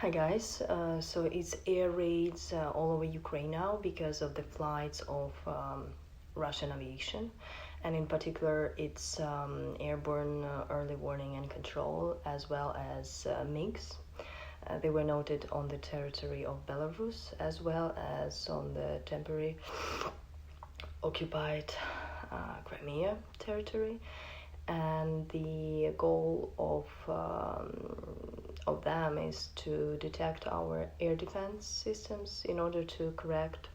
Hi guys, so it's air raids all over Ukraine now because of the flights of Russian aviation, and in particular it's airborne early warning and control as well as MiGs. They were noted on the territory of Belarus as well as on the temporary occupied Crimea territory, and the goal of them is to detect our air defense systems in order to correct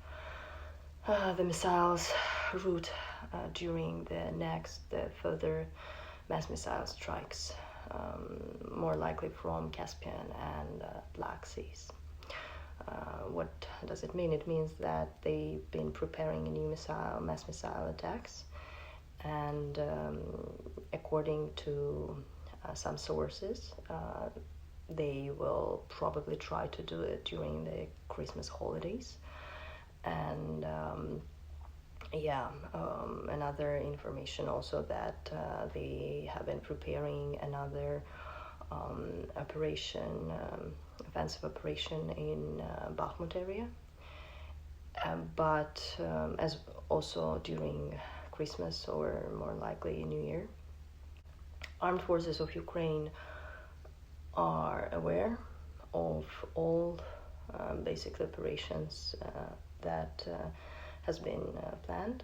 the missiles route during the further mass missile strikes, more likely from Caspian and Black Seas. What does it mean? It means that they've been preparing new mass missile attacks, and according to some sources, they will probably try to do it during the Christmas holidays. And another information also that they have been preparing another offensive operation in Bakhmut area. But as also during Christmas or more likely New Year, armed forces of Ukraine are aware of all basic operations that has been planned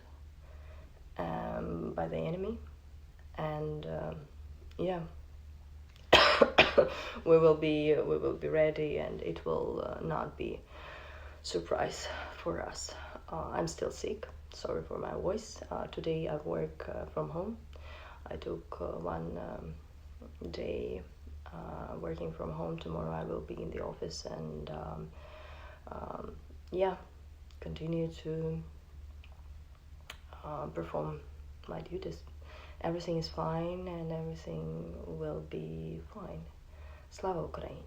by the enemy, and we will be ready, and it will not be surprise for us. I'm still sick. Sorry for my voice. Today I work from home. I took one day working from home. Tomorrow I will be in the office, and continue to perform my duties. Everything is fine, and everything will be fine. Slava Ukraini!